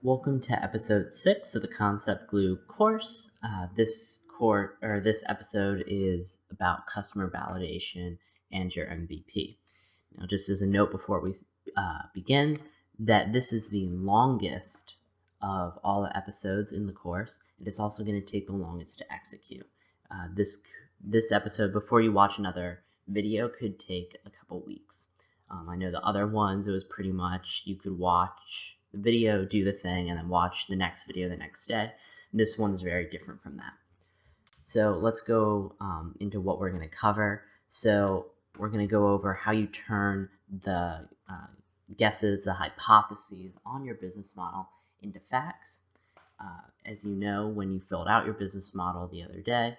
Welcome to episode 6 of the Concept Glue course. This episode is about customer validation and your MVP. Now, just as a note before we begin, that this is the longest of all the episodes in the course. It is also going to take the longest to execute. This episode, before you watch another video, could take a couple weeks. I know the other ones, it was pretty much you could watch the video, do the thing, and then watch the next video the next day. This one's very different from that. So let's go into what we're going to cover. So we're going to go over how you turn the guesses, the hypotheses on your business model into facts. As you know, when you filled out your business model the other day,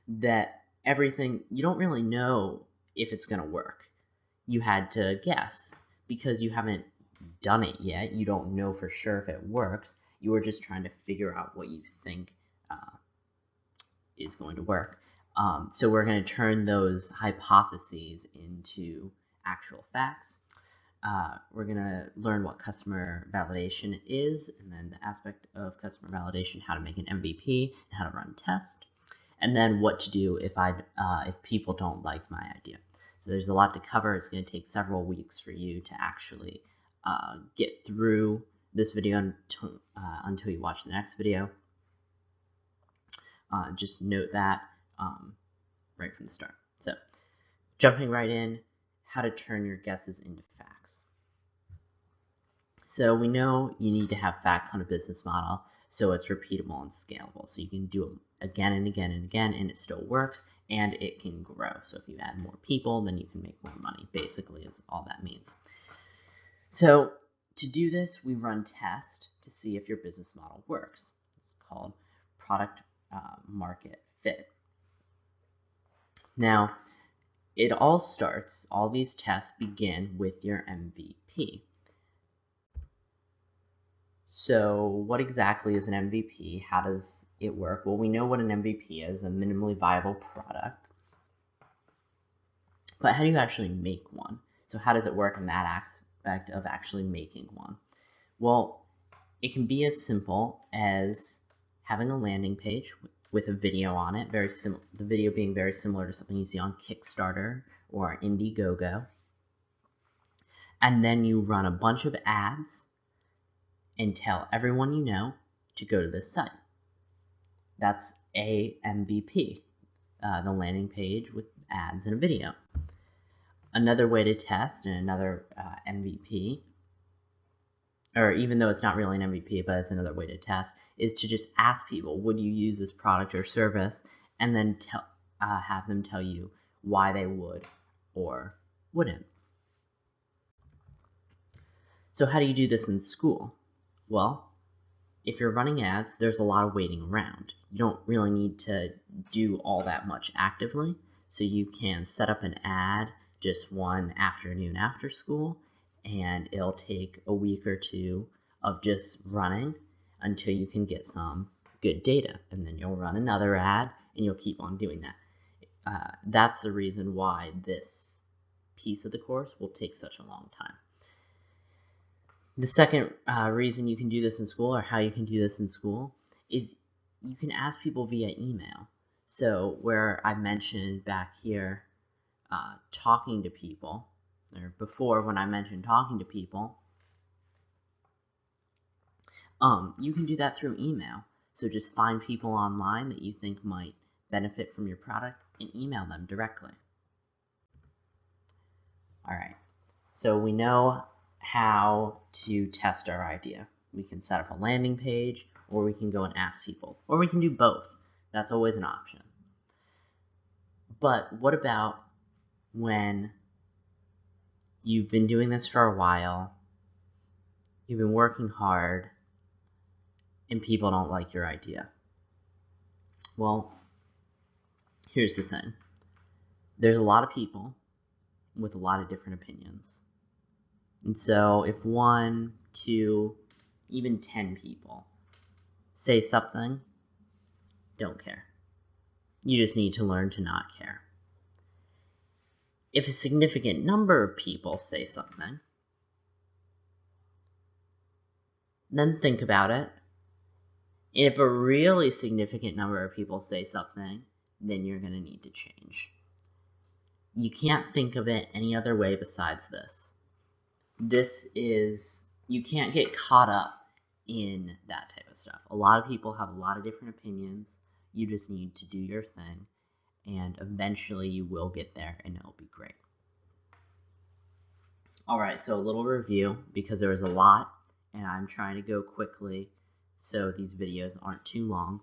that everything, you don't really know if it's going to work. You had to guess because you haven't done it yet. You don't know for sure if it works. You are just trying to figure out what you think is going to work. So we're going to turn those hypotheses into actual facts. We're going to learn what customer validation is, and then the aspect of customer validation, how to make an MVP, and how to run tests, and then what to do if people don't like my idea. So there's a lot to cover. It's going to take several weeks for you to actually get through this video until you watch the next video. Just note that right from the start. So jumping right in, how to turn your guesses into facts. So we know you need to have facts on a business model so it's repeatable and scalable. So you can do it again and again and again, and it still works, and it can grow. So if you add more people, then you can make more money, basically, is all that means. So to do this, we run tests to see if your business model works. It's called product market fit. Now, all these tests begin with your MVP. So what exactly is an MVP? How does it work? Well, we know what an MVP is, a minimally viable product. But how do you actually make one? So how does it work in that aspect of actually making one? Well, it can be as simple as having a landing page with a video on it, the video being very similar to something you see on Kickstarter or Indiegogo. And then you run a bunch of ads and tell everyone you know to go to this site. That's a MVP, the landing page with ads and a video. Another way to test and another MVP, or even though it's not really an MVP, but it's another way to test, is to just ask people, would you use this product or service, and then have them tell you why they would or wouldn't. So how do you do this in school? Well, if you're running ads, there's a lot of waiting around. You don't really need to do all that much actively, so you can set up an ad just one afternoon after school, and it'll take a week or two of just running until you can get some good data, and then you'll run another ad, and you'll keep on doing that. That's the reason why this piece of the course will take such a long time. The second reason you can do this in school, or how you can do this in school, is you can ask people via email. So where I mentioned back here talking to people, or before when I mentioned talking to people, you can do that through email. So just find people online that you think might benefit from your product and email them directly. All right, so we know how to test our idea. We can set up a landing page, or we can go and ask people, or we can do both. That's always an option. But what about when you've been doing this for a while, you've been working hard, and people don't like your idea? Well, here's the thing. There's a lot of people with a lot of different opinions. And so if 1, 2, even 10 people say something, don't care. You just need to learn to not care. If a significant number of people say something, Then think about it. If a really significant number of people say something, then you're going to need to change. You can't think of it any other way besides this. You can't get caught up in that type of stuff. A lot of people have a lot of different opinions. You just need to do your thing, and eventually you will get there, and it'll be great. All right, so a little review, because there was a lot, and I'm trying to go quickly so these videos aren't too long.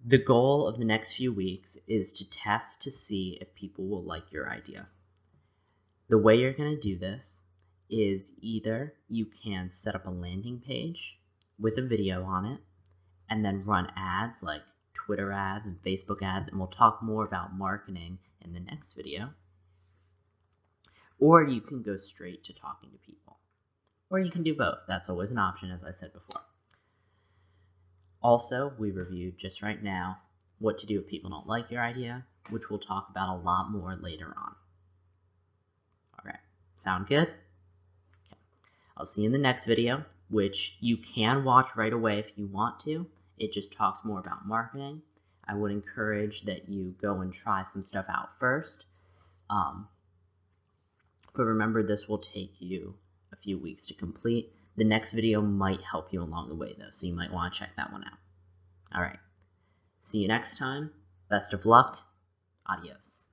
The goal of the next few weeks is to test to see if people will like your idea. The way you're going to do this is either you can set up a landing page with a video on it and then run ads like Twitter ads and Facebook ads, and we'll talk more about marketing in the next video. Or you can go straight to talking to people. Or you can do both. That's always an option, as I said before. Also, we reviewed just right now what to do if people don't like your idea, which we'll talk about a lot more later on. All right, sound good? Okay. I'll see you in the next video, which you can watch right away if you want to. It just talks more about marketing. I would encourage that you go and try some stuff out first. But remember, this will take you a few weeks to complete. The next video might help you along the way, though, so you might want to check that one out. All right. See you next time. Best of luck. Adios.